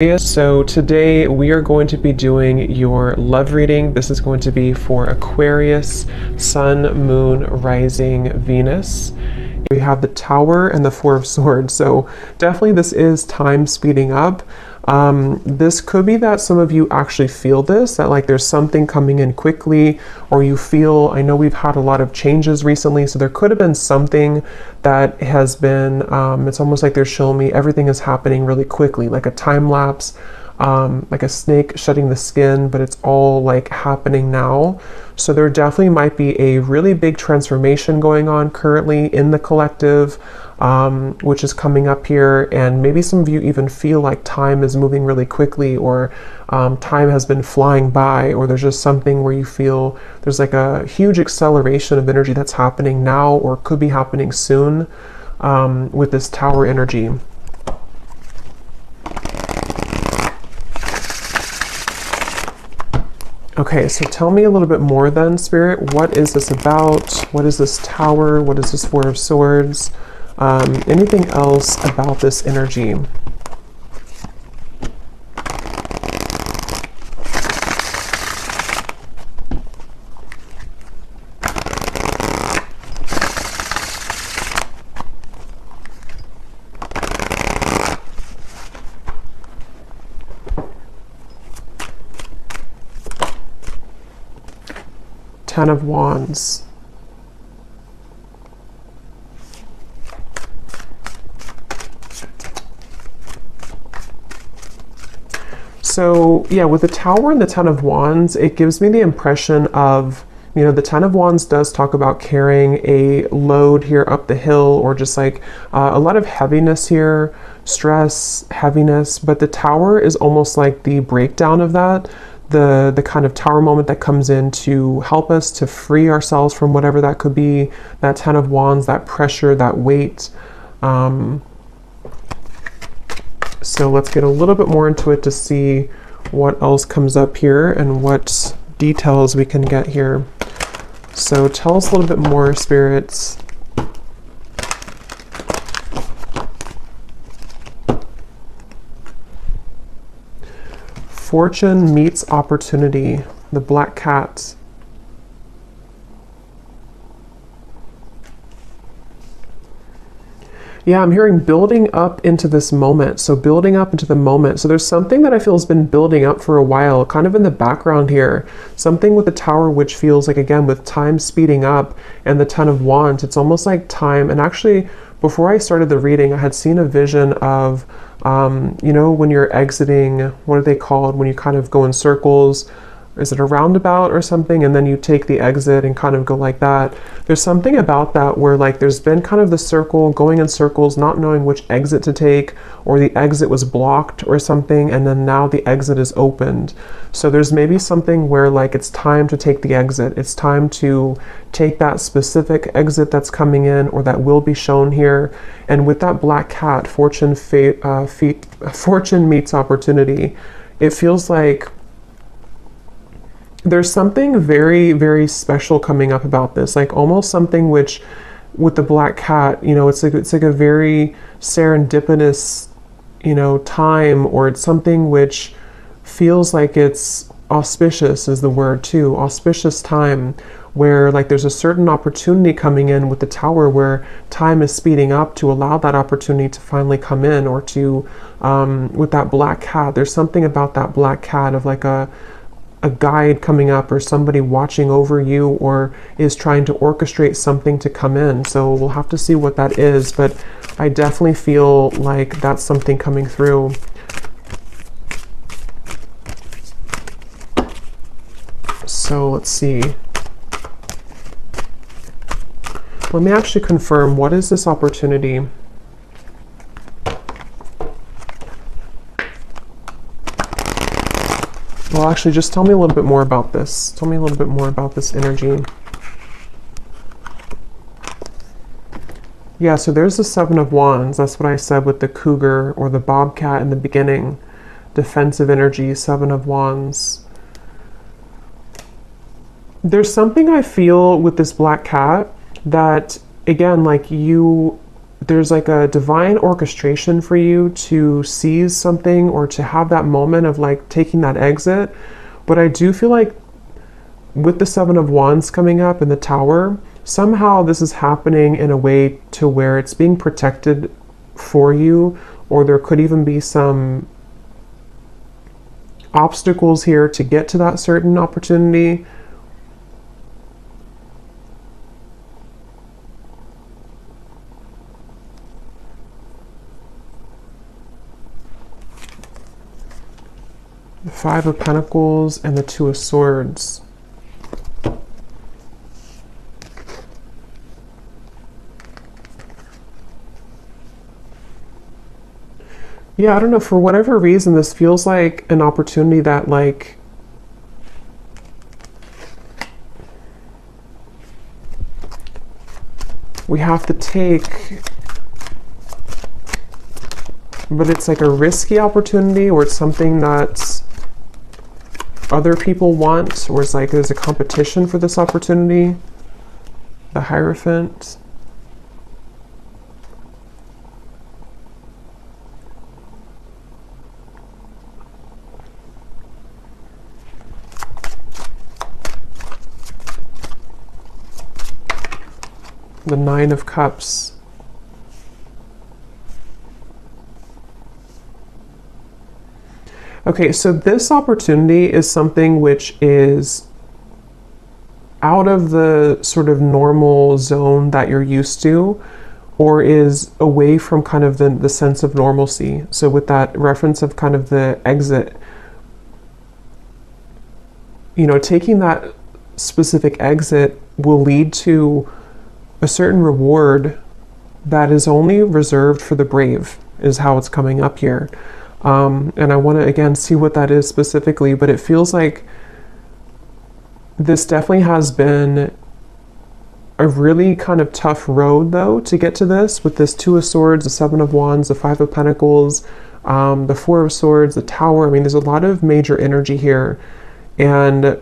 So today we are going to be doing your love reading. This is going to be for Aquarius, Sun, Moon, Rising, Venus. We have the Tower and the Four of Swords. So definitely this is time speeding up. This could be that some of you actually feel this, that like there's something coming in quickly, or you feel, I know we've had a lot of changes recently, so there could have been something that has been, it's almost like they're showing me everything is happening really quickly, like a time lapse, like a snake shedding the skin, but it's all like happening now. So there definitely might be a really big transformation going on currently in the collective, which is coming up here. And maybe some of you even feel like time is moving really quickly, or time has been flying by, or there's just something where you feel there's like a huge acceleration of energy that's happening now or could be happening soon with this Tower energy. Okay, so tell me a little bit more then, Spirit. What is this about? What is this Tower? What is this Four of Swords? Anything else about this energy? Ten of Wands. So yeah, with the Tower and the Ten of Wands, it gives me the impression of, you know, the Ten of Wands does talk about carrying a load here up the hill, or just like a lot of heaviness here, stress, heaviness, but the Tower is almost like the breakdown of that. The kind of Tower moment that comes in to help us to free ourselves from whatever that could be, that Ten of Wands, that pressure, that weight. So let's get a little bit more into it to see what else comes up here and what details we can get here. So tell us a little bit more, spirits. Fortune meets opportunity, the Black Cat. Yeah, I'm hearing building up into this moment. So building up into the moment. So there's something that I feel has been building up for a while, kind of in the background here. Something with the Tower, which feels like, again, with time speeding up, and the Ten of Wands, it's almost like time. And actually, before I started the reading, I had seen a vision of, you know, when you're exiting, what are they called? When you kind of go in circles. Is it a roundabout or something? And then you take the exit and kind of go like that. There's something about that where like there's been kind of the circle, going in circles, not knowing which exit to take, or the exit was blocked or something, and then now the exit is opened. So there's maybe something where like it's time to take the exit. It's time to take that specific exit that's coming in, or that will be shown here. And with that Black Cat, fortune meets opportunity. It feels like there's something very, very special coming up about this, like almost something which, with the Black Cat, you know, it's like a very serendipitous, you know, time, or it's something which feels like it's auspicious is the word too, auspicious time, where like there's a certain opportunity coming in with the Tower, where time is speeding up to allow that opportunity to finally come in, or to, with that Black Cat, there's something about that Black Cat of like a guide coming up, or somebody watching over you, or is trying to orchestrate something to come in. So we'll have to see what that is, but I definitely feel like that's something coming through. So let's see. Let me actually confirm, what is this opportunity? Well, actually, just tell me a little bit more about this. Tell me a little bit more about this energy. Yeah, so there's the Seven of Wands. That's what I said with the cougar or the bobcat in the beginning. Defensive energy, Seven of Wands. There's something I feel with this Black Cat that, again, like you there's like a divine orchestration for you to seize something or to have that moment of like taking that exit. But I do feel like with the Seven of Wands coming up in the Tower, somehow this is happening in a way to where it's being protected for you, or there could even be some obstacles here to get to that certain opportunity. The Five of Pentacles and the Two of Swords. Yeah, I don't know, for whatever reason, this feels like an opportunity that like we have to take, but it's like a risky opportunity, or it's something that other people want, or it's like there's a competition for this opportunity. The Hierophant. The Nine of Cups. Okay, so this opportunity is something which is out of the sort of normal zone that you're used to, or is away from kind of the sense of normalcy. So with that reference of kind of the exit, you know, taking that specific exit will lead to a certain reward that is only reserved for the brave, is how it's coming up here. And I want to again see what that is specifically, but it feels like this definitely has been a really kind of tough road though to get to this, with this Two of Swords, the Seven of Wands, the Five of Pentacles, the Four of Swords, the Tower. I mean, there's a lot of major energy here, and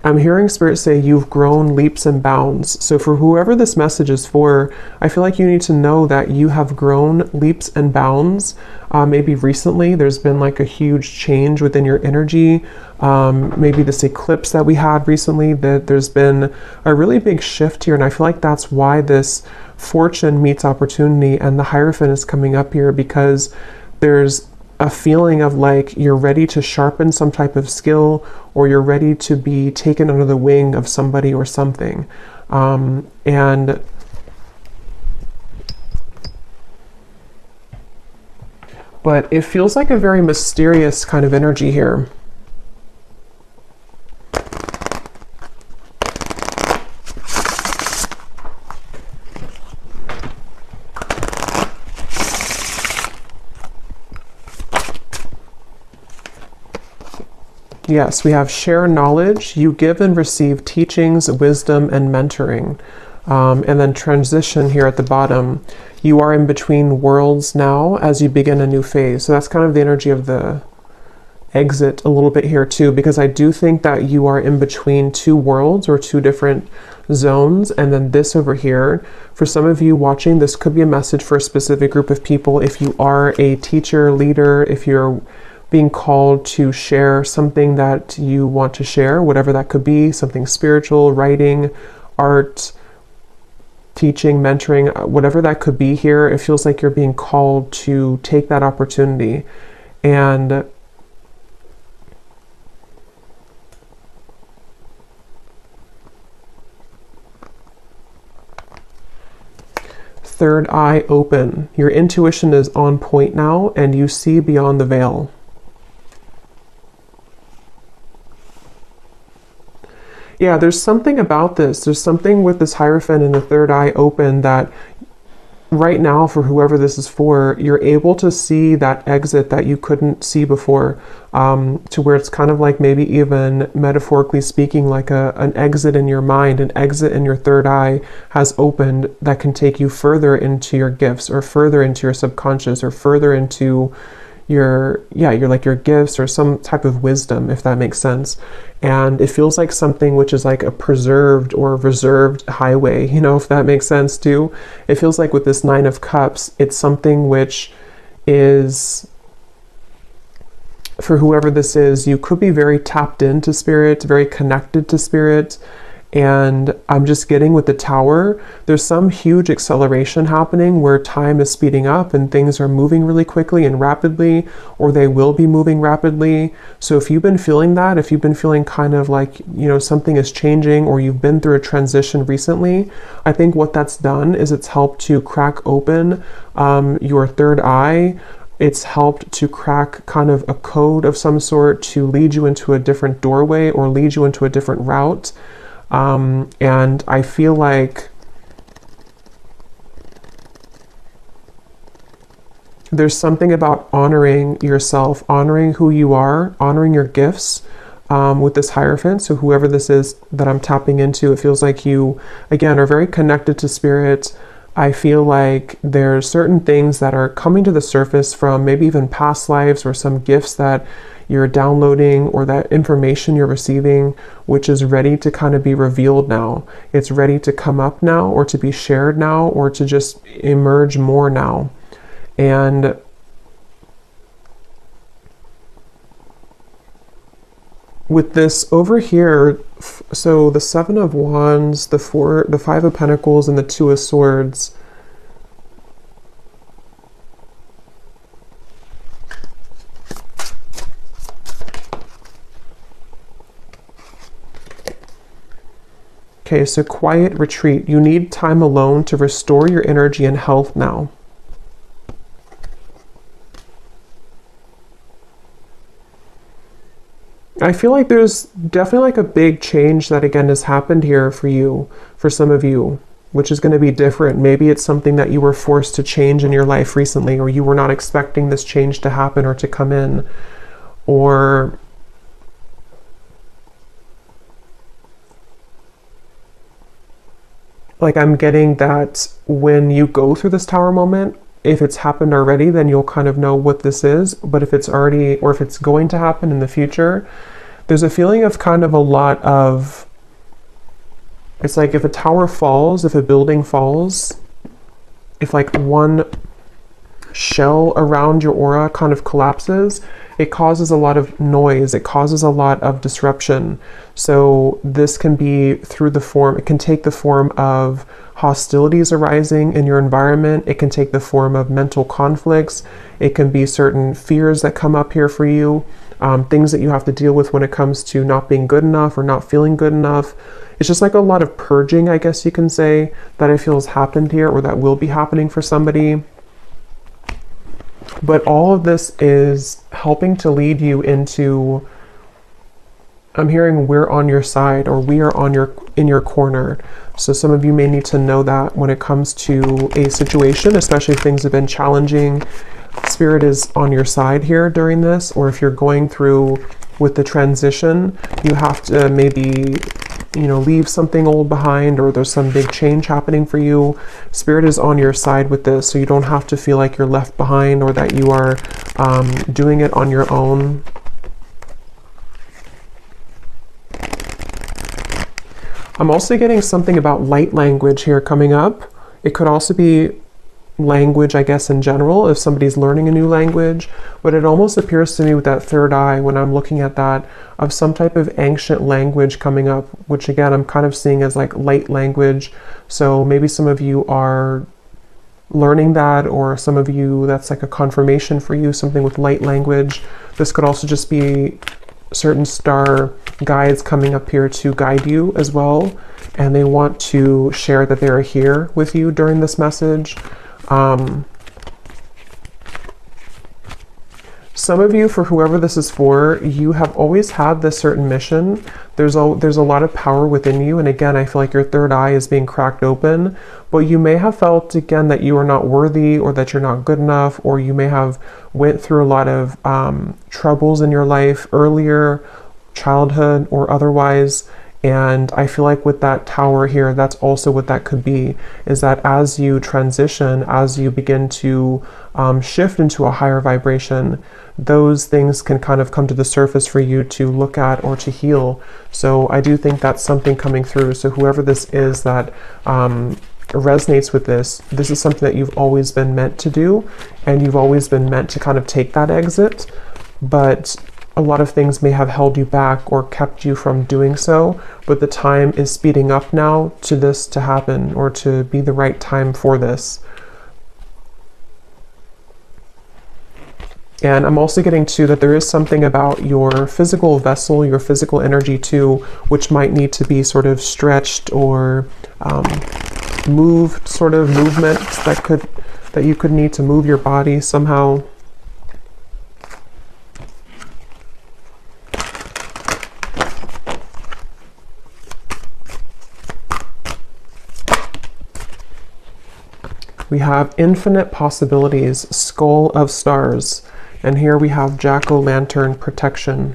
I'm hearing Spirit say you've grown leaps and bounds. So for whoever this message is for, I feel like you need to know that you have grown leaps and bounds. Maybe recently there's been like a huge change within your energy. Maybe this eclipse that we had recently, that there's been a really big shift here. And I feel like that's why this fortune meets opportunity and the Hierophant is coming up here, because there's a feeling of like you're ready to sharpen some type of skill, or you're ready to be taken under the wing of somebody or something. And but it feels like a very mysterious kind of energy here. Yes, we have share knowledge. You give and receive teachings, wisdom, and mentoring. And then transition here at the bottom. You are in between worlds now as you begin a new phase. So that's kind of the energy of the exit a little bit here too, because I do think that you are in between two worlds or two different zones. And then this over here, for some of you watching, this could be a message for a specific group of people. If you are a teacher, leader, if you're being called to share something that you want to share, whatever that could be, something spiritual, writing, art, teaching, mentoring, whatever that could be here, it feels like you're being called to take that opportunity. And third eye open. Your intuition is on point now, and you see beyond the veil. Yeah, there's something about this. There's something with this Hierophant and the third eye open that right now, for whoever this is for, you're able to see that exit that you couldn't see before, to where it's kind of like maybe even metaphorically speaking, like an exit in your mind, an exit in your third eye has opened that can take you further into your gifts, or further into your subconscious, or further into your like your gifts or some type of wisdom, if that makes sense. And it feels like something which is like a preserved or reserved highway, you know, if that makes sense too. It feels like with this Nine of Cups, it's something which is, for whoever this is, you could be very tapped into spirit, very connected to spirit. And I'm just getting with the Tower, there's some huge acceleration happening where time is speeding up and things are moving really quickly and rapidly, or they will be moving rapidly. So if you've been feeling that, if you've been feeling kind of like, you know, something is changing, or you've been through a transition recently, I think what that's done is it's helped to crack open your third eye. It's helped to crack kind of a code of some sort to lead you into a different doorway or lead you into a different route. And I feel like there's something about honoring yourself, honoring who you are, honoring your gifts with this Hierophant. So whoever this is that I'm tapping into, it feels like you, again, are very connected to spirit. I feel like there's certain things that are coming to the surface from maybe even past lives or some gifts that you're downloading or that information you're receiving, which is ready to kind of be revealed now. It's ready to come up now, or to be shared now, or to just emerge more now. And with this over here, so the Seven of Wands, the Five of Pentacles, and the Two of Swords, okay, so quiet retreat. You need time alone to restore your energy and health now. I feel like there's definitely like a big change that again has happened here for you, for some of you, which is going to be different. Maybe it's something that you were forced to change in your life recently, or you were not expecting this change to happen or to come in, or like I'm getting that when you go through this Tower moment, if it's happened already, then you'll kind of know what this is. But if it's already, or if it's going to happen in the future, there's a feeling of kind of a lot of, it's like if a tower falls, if a building falls, if like one shell around your aura kind of collapses, it causes a lot of noise, it causes a lot of disruption. So this can be through the form, it can take the form of hostilities arising in your environment, it can take the form of mental conflicts, it can be certain fears that come up here for you, things that you have to deal with when it comes to not being good enough or not feeling good enough. It's just like a lot of purging, I guess you can say, that I feel has happened here, or that will be happening for somebody. But all of this is helping to lead you into, I'm hearing we're on your side, or we are in your corner. So some of you may need to know that when it comes to a situation, especially if things have been challenging, Spirit is on your side here during this. Or if you're going through with the transition, you have to maybe, you know, leave something old behind, or there's some big change happening for you. Spirit is on your side with this, so you don't have to feel like you're left behind, or that you are doing it on your own. I'm also getting something about light language here coming up. It could also be language, I guess, in general, if somebody's learning a new language, but it almost appears to me with that third eye, when I'm looking at that, of some type of ancient language coming up, which again, I'm kind of seeing as like light language. So maybe some of you are learning that, or some of you, that's like a confirmation for you, something with light language. This could also just be certain star guides coming up here to guide you as well, and they want to share that they're here with you during this message. Some of you, for whoever this is for, you have always had this certain mission. There's a lot of power within you, and again, I feel like your third eye is being cracked open, but you may have felt again that you are not worthy, or that you're not good enough, or you may have went through a lot of troubles in your life earlier, childhood or otherwise, And I feel like with that tower here, that's also what that could be, is that as you transition, as you begin to shift into a higher vibration, those things can kind of come to the surface for you to look at or to heal. So I do think that's something coming through. So whoever this is that resonates with this is something that you've always been meant to do, and you've always been meant to kind of take that exit, but a lot of things may have held you back or kept you from doing so, but the time is speeding up now to this to happen, or to be the right time for this. And I'm also getting to that there is something about your physical vessel, your physical energy too, which might need to be sort of stretched or moved, sort of movements that you could need to move your body somehow. We have infinite possibilities, skull of stars, and here we have jack-o'-lantern protection.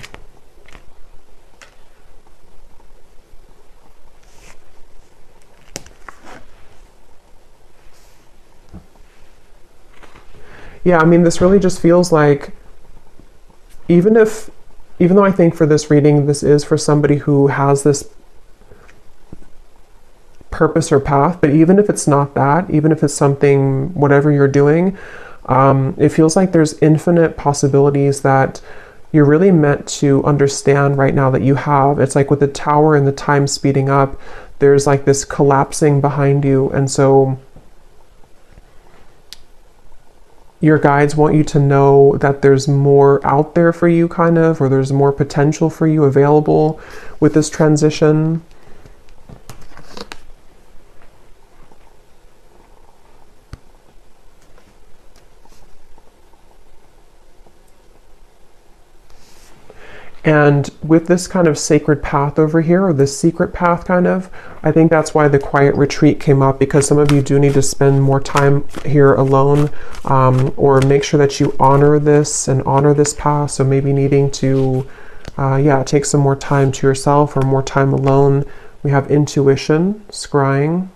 Yeah, I mean, this really just feels like, even though I think for this reading, this is for somebody who has this purpose or path, but even if it's not that, even if it's something, whatever you're doing, it feels like there's infinite possibilities that you're really meant to understand right now that you have. It's like with the tower and the time speeding up, there's like this collapsing behind you, and so your guides want you to know that there's more out there for you, kind of, or there's more potential for you available with this transition. And with this kind of sacred path over here, or this secret path kind of, I think that's why the quiet retreat came up, because some of you do need to spend more time here alone, or make sure that you honor this and honor this path. So maybe needing to, take some more time to yourself or more time alone. We have intuition, scrying.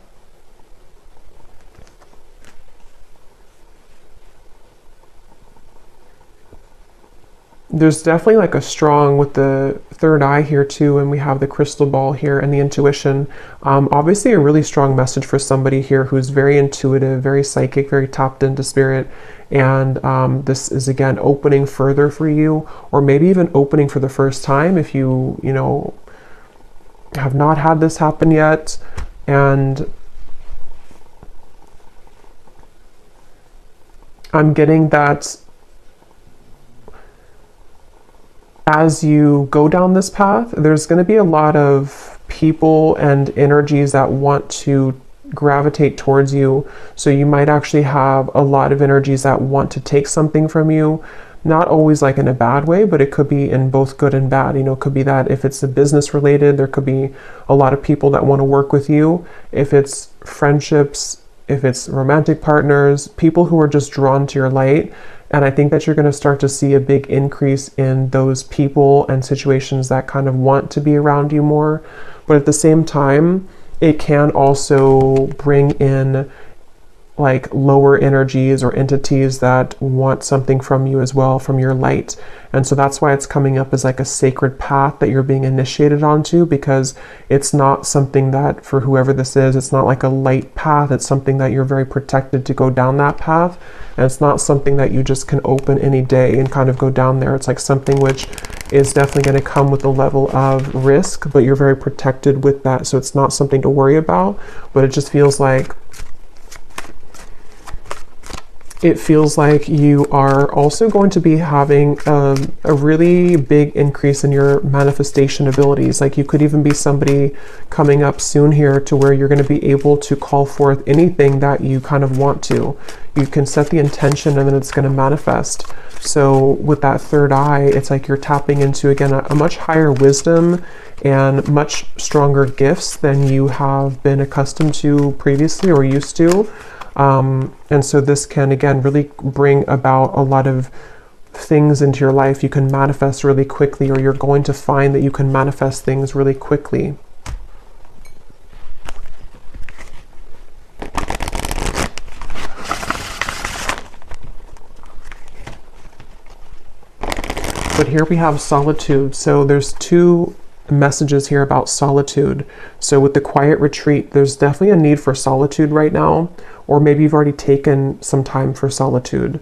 There's definitely like a strong with the third eye here too, and we have the crystal ball here and the intuition. Obviously a really strong message for somebody here who's very intuitive, very psychic, very tapped into spirit. And this is again opening further for you, or maybe even opening for the first time if you have not had this happen yet. And I'm getting that as you go down this path, there's going to be a lot of people and energies that want to gravitate towards you. So you might actually have a lot of energies that want to take something from you, not always like in a bad way, but it could be in both good and bad. It could be that if it's a business related, there could be a lot of people that want to work with you. If it's friendships, if it's romantic partners, people who are just drawn to your light. And I think that you're going to start to see a big increase in those people and situations that kind of want to be around you more. But at the same time, it can also bring in like lower energies or entities that want something from you as well, from your light. And so that's why it's coming up as like a sacred path that you're being initiated onto, because it's not something that, for whoever this is, it's not like a light path. It's something that you're very protected to go down that path. And it's not something that you just can open any day and kind of go down there. It's like something which is definitely going to come with a level of risk, but you're very protected with that. So it's not something to worry about, but it just feels like you are also going to be having a really big increase in your manifestation abilities. Like you could even be somebody coming up soon here to where you're going to be able to call forth anything that you kind of want to. You can set the intention and then it's going to manifest. So with that third eye, it's like you're tapping into, again, a much higher wisdom and much stronger gifts than you have been accustomed to previously or used to. And so this can, again, really bring about a lot of things into your life. You can manifest really quickly, or you're going to find that you can manifest things really quickly. but here we have solitude. So there's two messages here about solitude. So with the quiet retreat, there's definitely a need for solitude right now, or maybe you've already taken some time for solitude.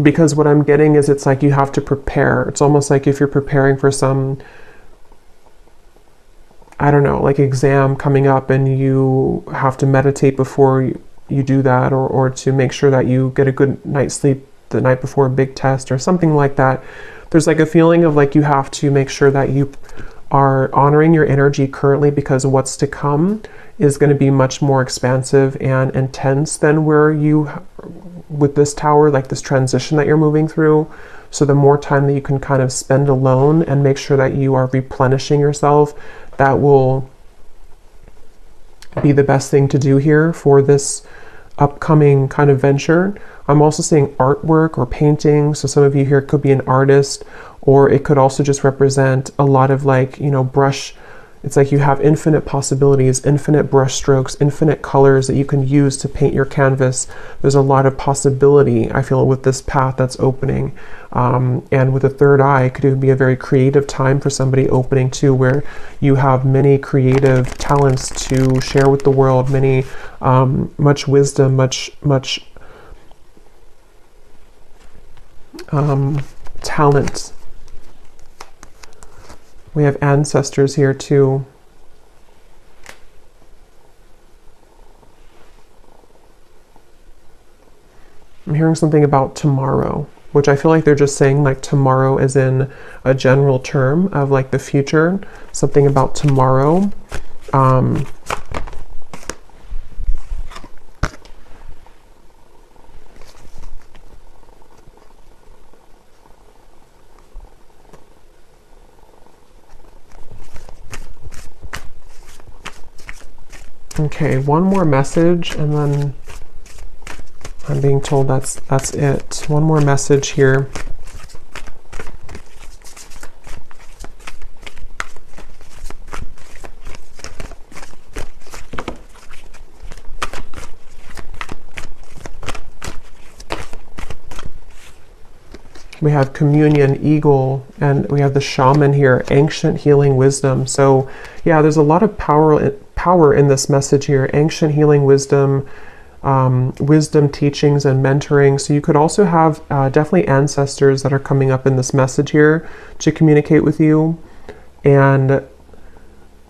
Because what I'm getting is it's like you have to prepare. It's almost like if you're preparing for some, I don't know, like exam coming up, and you have to meditate before you do that, or to make sure that you get a good night's sleep the night before a big test or something like that. There's like a feeling of like you have to make sure that you are honoring your energy currently, because what's to come is going to be much more expansive and intense than where you, with this tower, like this transition that you're moving through. So the more time that you can kind of spend alone and make sure that you are replenishing yourself, that will be the best thing to do here for this upcoming kind of venture. I'm also seeing artwork or painting. So some of you here could be an artist, or it could also just represent a lot of like, you know, brush. It's like you have infinite possibilities, infinite brush strokes, infinite colors that you can use to paint your canvas. There's a lot of possibility, I feel, with this path that's opening. And with a third eye, it could even be a very creative time for somebody opening too, where you have many creative talents to share with the world, many, much wisdom, much talent. We have ancestors here too. I'm hearing something about tomorrow, which I feel like they're just saying like tomorrow as in a general term of like the future, something about tomorrow. Okay, one more message, and then I'm being told that's it. One more message here. We have communion, eagle, and we have the shaman here, ancient healing wisdom. So yeah, there's a lot of power in this message here. Ancient healing wisdom, wisdom teachings and mentoring. So you could also have definitely ancestors that are coming up in this message here to communicate with you. And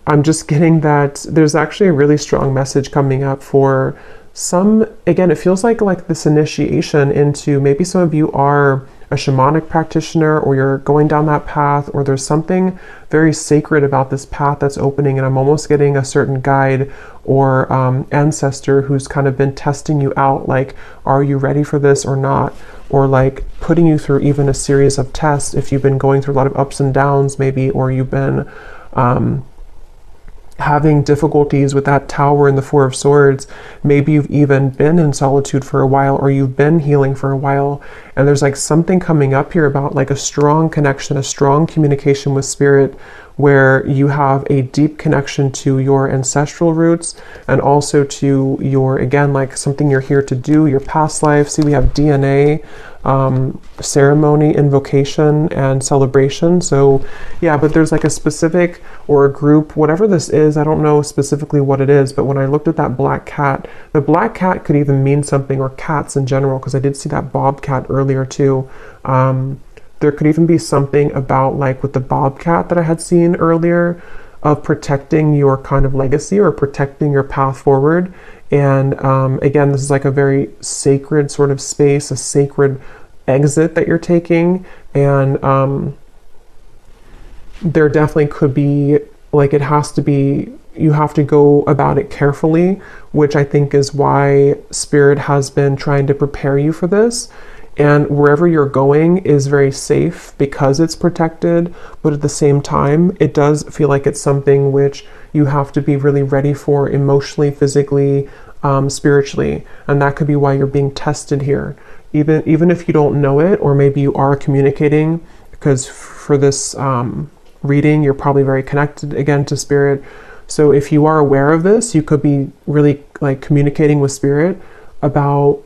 I'm just getting that there's actually a really strong message coming up for some. Again, it feels like this initiation into, maybe some of you are a shamanic practitioner, or you're going down that path, or there's something very sacred about this path that's opening, and I'm almost getting a certain guide or ancestor who's kind of been testing you out, like, are you ready for this or not? Or like putting you through even a series of tests if you've been going through a lot of ups and downs maybe, or you've been having difficulties with that tower and the Four of Swords. Maybe you've even been in solitude for a while, or you've been healing for a while, and there's like something coming up here about like a strong connection, a strong communication with spirit, where you have a deep connection to your ancestral roots, and also to your, again, like something you're here to do, your past life. See, we have DNA, ceremony, invocation, and celebration. So yeah, but there's like a specific, or a group, whatever this is, I don't know specifically what it is, but when I looked at that black cat, the black cat could even mean something, or cats in general, because I did see that bobcat earlier too. There could even be something about, like with the bobcat that I had seen earlier, of protecting your kind of legacy, or protecting your path forward. And again, this is like a very sacred sort of space, a sacred exit that you're taking. And there definitely could be, like, it has to be, you have to go about it carefully, which I think is why Spirit has been trying to prepare you for this. And wherever you're going is very safe because it's protected, but at the same time, it does feel like it's something which you have to be really ready for emotionally, physically, spiritually. And that could be why you're being tested here. Even if you don't know it, or maybe you are communicating, because for this reading, you're probably very connected again to Spirit. So if you are aware of this, you could be really like communicating with Spirit about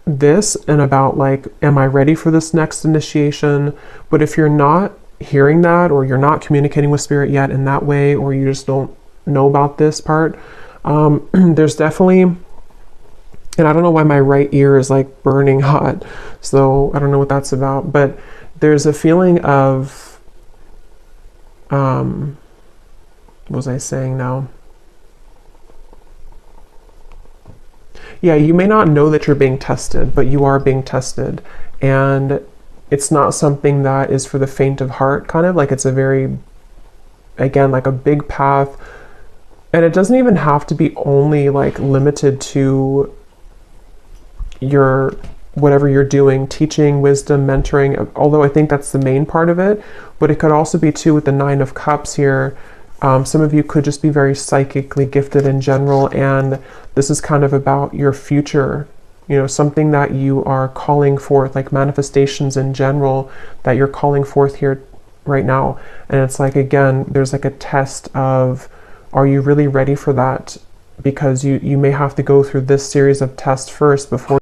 this and about like, am I ready for this next initiation? But if you're not hearing that, or you're not communicating with spirit yet in that way, or you just don't know about this part, there's definitely, and I don't know why my right ear is like burning hot, so I don't know what that's about, but there's a feeling of, what was I saying now? Yeah, you may not know that you're being tested, but you are being tested. And it's not something that is for the faint of heart, kind of like it's a very, again, like a big path. And it doesn't even have to be only like limited to your, whatever you're doing, teaching, wisdom, mentoring, although I think that's the main part of it. But it could also be too with the Nine of Cups here. Some of you could just be very psychically gifted in general, and this is kind of about your future, you know, something that you are calling forth, like manifestations in general that you're calling forth here right now. And it's like, again, there's like a test of, are you really ready for that? Because you may have to go through this series of tests first before